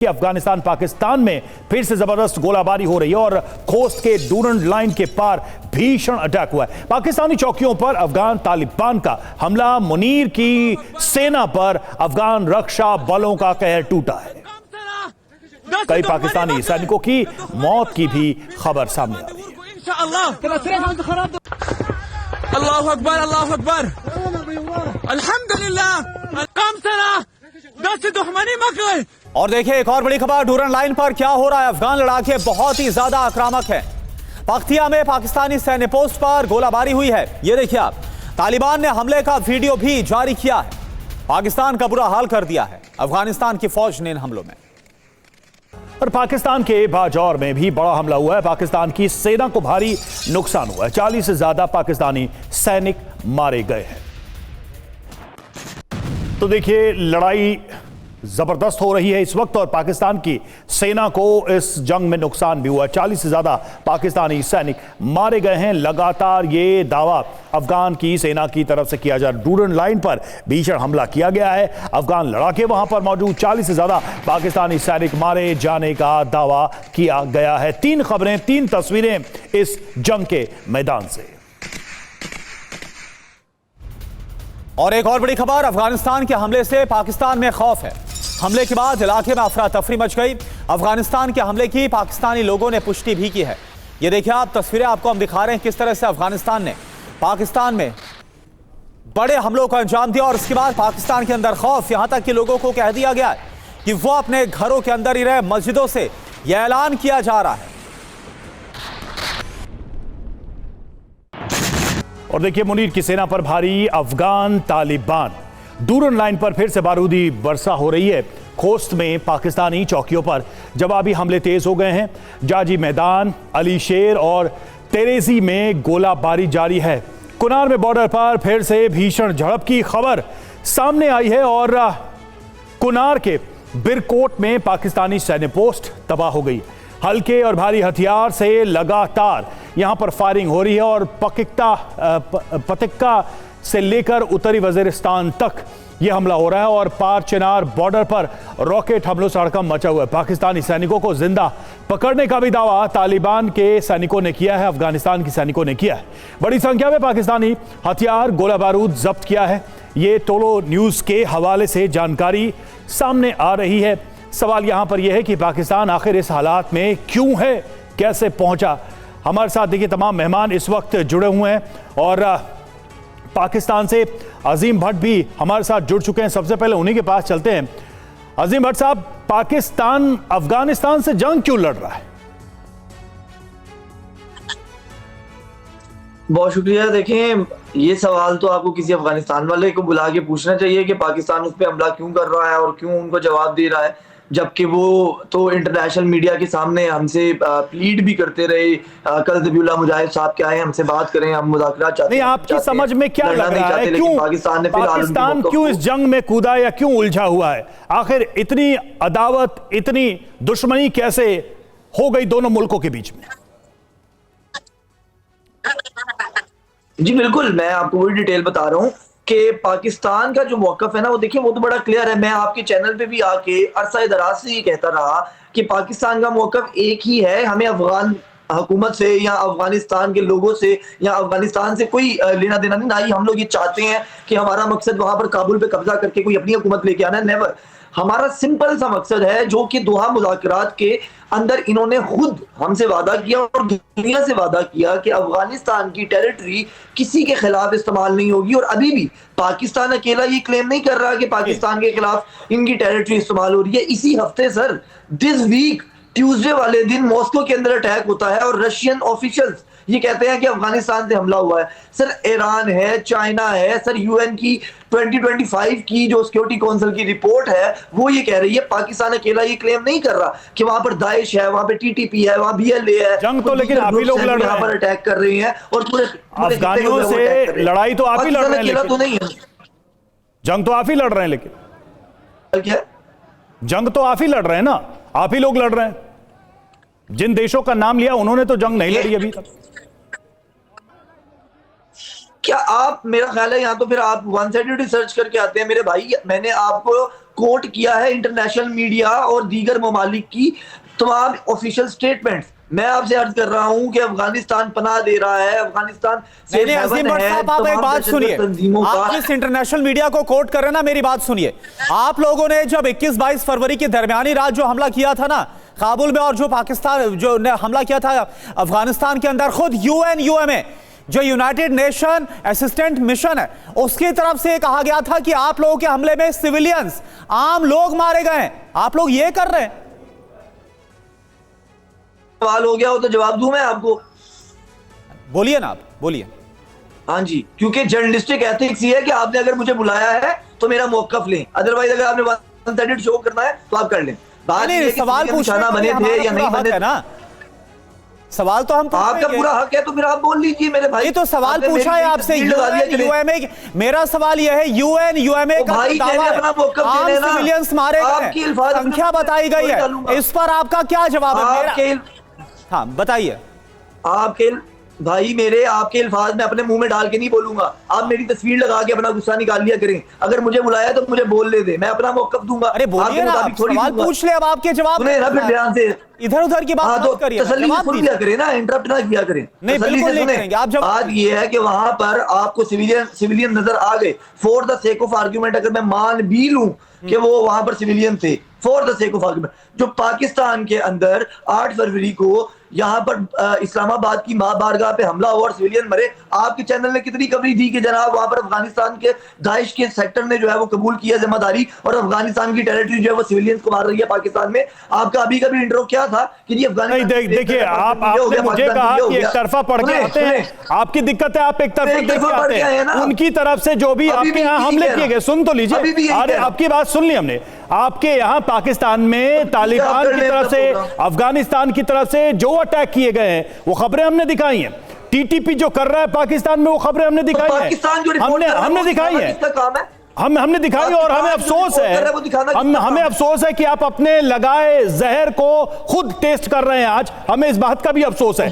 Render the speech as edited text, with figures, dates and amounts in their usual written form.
कि अफगानिस्तान पाकिस्तान में फिर से जबरदस्त गोलाबारी हो रही है और खोस्त के डूरंड लाइन के पार भीषण अटैक हुआ है। पाकिस्तानी चौकियों पर अफगान तालिबान का हमला, मुनीर की सेना पर अफगान रक्षा बलों का कहर टूटा है। कई पाकिस्तानी सैनिकों की मौत की भी खबर सामने आ रही है। अल्लाहु अकबर, अल्लाहु अकबर, अल्हम्दुलिल्लाह। और देखिए एक और बड़ी खबर, डूरंड लाइन पर क्या हो रहा है। अफगान लड़ाके बहुत ही ज्यादा आक्रामक हैं। पख्तिया में पाकिस्तानी सैन्य पोस्ट पर गोलाबारी हुई है। ये देखिए आप, तालिबान ने हमले का वीडियो भी जारी किया है। पाकिस्तान का बुरा हाल कर दिया है अफगानिस्तान की फौज ने इन हमलों में। और पाकिस्तान के बाजौर में भी बड़ा हमला हुआ है। पाकिस्तान की सेना को भारी नुकसान हुआ है। 40 से ज्यादा पाकिस्तानी सैनिक मारे गए हैं। तो देखिए लड़ाई जबरदस्त हो रही है इस वक्त और पाकिस्तान की सेना को इस जंग में नुकसान भी हुआ। 40 से ज्यादा पाकिस्तानी सैनिक मारे गए हैं। लगातार ये दावा अफगान की सेना की तरफ से किया जा रहा है। डूरंड लाइन पर भीषण हमला किया गया है। अफगान लड़ाके वहां पर मौजूद, 40 से ज्यादा पाकिस्तानी सैनिक मारे जाने का दावा किया गया है। 3 खबरें, 3 तस्वीरें इस जंग के मैदान से। और एक और बड़ी खबर, अफगानिस्तान के हमले से पाकिस्तान में खौफ है। हमले के बाद इलाके में अफरा तफरी मच गई। अफगानिस्तान के हमले की पाकिस्तानी लोगों ने पुष्टि भी की है। ये देखिए आप, तस्वीरें आपको हम दिखा रहे हैं किस तरह से अफगानिस्तान ने पाकिस्तान में बड़े हमलों को अंजाम दिया और उसके बाद पाकिस्तान के अंदर खौफ, यहां तक कि लोगों को कह दिया गया है कि वो अपने घरों के अंदर ही रहे। मस्जिदों से यह ऐलान किया जा रहा है। और देखिए मुनीर की सेना पर भारी अफगान तालिबान। डूरंड लाइन पर फिर से बारूदी वर्षा हो रही है। खोस्त में पाकिस्तानी चौकियों पर जवाबी हमले तेज हो गए हैं। जाजी मैदान, अली शेर और तेरेजी में गोलाबारी जारी है। कुनार में बॉर्डर पर फिर से भीषण झड़प की खबर सामने आई है और कुनार के बिरकोट में पाकिस्तानी सैन्य पोस्ट तबाह हो गई। हल्के और भारी हथियार से लगातार यहां पर फायरिंग हो रही है और पतिक्का से लेकर उत्तरी वजीरिस्तान तक यह हमला हो रहा है और पार चिनार बॉर्डर पर रॉकेट हमलों से हड़कंप मचा हुआ है। पाकिस्तानी सैनिकों को जिंदा पकड़ने का भी दावा तालिबान के सैनिकों ने किया है, अफगानिस्तान के सैनिकों ने किया है। बड़ी संख्या में पाकिस्तानी हथियार, गोला बारूद जब्त किया है। ये टोलो न्यूज के हवाले से जानकारी सामने आ रही है। सवाल यहां पर यह है कि पाकिस्तान आखिर इस हालात में क्यों है, कैसे पहुंचा। हमारे साथ देखिए तमाम मेहमान इस वक्त जुड़े हुए हैं और पाकिस्तान से अजीम भट्ट भी हमारे साथ जुड़ चुके हैं। सबसे पहले उन्हीं के पास चलते हैं। अजीम भट्ट साहब, पाकिस्तान अफगानिस्तान से जंग क्यों लड़ रहा है? बहुत शुक्रिया। देखें, ये सवाल तो आपको किसी अफगानिस्तान वाले को बुला के पूछना चाहिए कि पाकिस्तान उस पर हमला क्यों कर रहा है और क्यों उनको जवाब दे रहा है, जबकि वो तो इंटरनेशनल मीडिया के सामने हमसे प्लीड भी करते रहे। कल ज़बीउल्लाह मुजाहिद साहब क्या है, हमसे बात करें, हम मुज़ाकरात चाहते हैं। नहीं, आपकी समझ में क्या लग रहा है, क्यों पाकिस्तान क्यों इस जंग में कूदा या क्यों उलझा हुआ है? आखिर इतनी अदावत, इतनी दुश्मनी कैसे हो गई दोनों मुल्कों के बीच में? जी बिल्कुल, मैं आपको वही डिटेल बता रहा हूँ कि पाकिस्तान का जो मौक़िफ़ है ना, वो देखिए वो तो बड़ा क्लियर है। मैं आपके चैनल पे भी आके अरसा दराज से ये कहता रहा कि पाकिस्तान का मौक़िफ़ एक ही है। हमें अफगान हुकूमत से या अफगानिस्तान के लोगों से या अफगानिस्तान से कोई लेना देना नहीं। ना ही हम लोग ये चाहते हैं कि हमारा मकसद वहां पर काबुल पे कब्जा करके कोई अपनी हुकूमत लेके आना है, नेवर। हमारा सिंपल सा मकसद है जो कि दोहा मुज़ाकरात के अंदर इन्होंने खुद हमसे वादा किया और दुनिया से वादा किया कि अफगानिस्तान की टेरिटरी किसी के खिलाफ इस्तेमाल नहीं होगी। और अभी भी पाकिस्तान अकेला ये क्लेम नहीं कर रहा कि पाकिस्तान के खिलाफ इनकी टेरिटरी इस्तेमाल हो रही है। इसी हफ्ते सर, दिस वीक ट्यूसडे वाले दिन मॉस्को के अंदर अटैक होता है और रशियन ऑफिशियल्स ये कहते हैं कि अफगानिस्तान से हमला हुआ है। सर ईरान है, चाइना है, सर यूएन की 2025 की जो सिक्योरिटी काउंसिल की रिपोर्ट है वो ये कह रही है, पाकिस्तान अकेला ये क्लेम नहीं कर रहा कि वहां पर दाइश है, वहां पे टीटीपी है, वहां बीएलए है। जंग तो लेकिन आप ही लोग लड़ रहे हैं, पर अटैक कर रहे हैं और पूरे अफगानियों से लड़ाई तो आप ही लड़ रहे हैं, तो नहीं है। जंग तो आप ही लड़ रहे हैं, लेकिन क्या जंग तो आप ही लड़ रहे हैं ना, आप ही लोग लड़ रहे हैं। जिन देशों का नाम लिया उन्होंने तो जंग नहीं लड़ी अभी तक। क्या आप, मेरा ख्याल है यहाँ तो फिर आप वन साइडेड रिसर्च करके आते हैं मेरे भाई। मैंने आपको कोट किया है इंटरनेशनल मीडिया और दीगर ममालिक की तमाम ऑफिशियल स्टेटमेंट्स। मैं आपसे अर्ज कर रहा हूं कि अफगानिस्तान पनाह दे रहा है, अफगानिस्तान नहीं, अजीम भट्ट साहब, आप एक बात सुनिए, आप जिस इंटरनेशनल मीडिया को कोट कर रहे हैं ना, मेरी बात सुनिए। आप लोगों ने जब 21-22 फरवरी की दरमियानी रात जो हमला किया था ना काबुल में, और जो पाकिस्तान जो ने हमला किया था अफगानिस्तान के अंदर, खुद UNUMA जो यूनाइटेड नेशन असिस्टेंट मिशन है, उसकी तरफ से कहा गया था कि आप लोगों के हमले में सिविलियंस, आम लोग मारे गए हैं। आप लोग ये कर रहे हैं। सवाल हो गया हो तो जवाब दूं मैं आपको? बोलिए ना, आप बोलिए। हाँ जी, क्योंकि जर्नलिस्टिक एथिक्स ये है कि आपने अगर मुझे बुलाया है तो मेरा मौकफ लें, अदरवाइज अगर आपने 1-sided शो करना है तो आप कर लें। बात नहीं, सवाल पूछना बने थे या नहीं बने ना, सवाल तो हम आपका पूरा हक है, तो फिर आप बोल लीजिए मेरे भाई। ये तो सवाल पूछा है आपसे UNUMA। मेरा सवाल यह है, UNUMA का दावा है आम सिविलियंस मारे गए, संख्या बताई गई है, इस पर आपका क्या जवाब है? हाँ बताइए। आपके भाई मेरे आपके अल्फाज में अपने मुंह में डाल के नहीं बोलूंगा। आप मेरी तस्वीर लगा के अपना गुस्सा निकाल लिया करें। अगर मुझे बुलाया तो मुझे बोल ले दे, मैं अपना मौकफ दूंगा। अरे बोलिए ना, सवाल पूछ ले, अब आपके जवाब इधर उधर की बात मत करिए, जवाब दिया करें ना, इंटरप्ट ना किया करें। नहीं, बिल्कुल नहीं करेंगे आप। जब बात ये है कि वहां पर आपको सिविलियन नजर आ गए, for the sake of argument अगर मैं मान भी लूं कि वो वहां पर सिविलियन थे, for the sake of argument, जो पाकिस्तान के अंदर 8 फरवरी को यहाँ पर इस्लामाबाद की मां बारगाह पे हमला हुआ और सिविलियन मरे, आपके चैनल ने कितनी कवरेज दी कि जनाब वहां पर अफगानिस्तान के दाइश के सेक्टर ने जो है वो कबूल किया जिम्मेदारी, और अफगानिस्तान की टेरिटरी जो है वो सिविलियंस को मार रही है पाकिस्तान में। आपका अभी कभी इंट्रो क्या था कि जी अफगानिस्तान, देखिए आपने मुझे कहा कि एक तरफा पढ़ के आते हैं, आपकी दिक्कत है, आप एक तरफा पढ़ के आते हैं। उनकी तरफ से जो भी आपके यहाँ हमले किए गए, सुन तो लीजिए, अरे आपकी बात सुन ली हमने। आपके यहाँ पाकिस्तान में तालिबान की तरफ से, अफगानिस्तान की तरफ से जो अटैक किए गए हैं वो खबरें हमने दिखाई हैं। TTP जो कर रहा है पाकिस्तान में वो खबरें हमने दिखाई हैं, हमने दिखाई है, हमने दिखाई। और हमें अफसोस है, हमें अफसोस है कि आप अपने लगाए जहर को खुद टेस्ट कर रहे हैं आज, हमें इस बात का भी अफसोस है।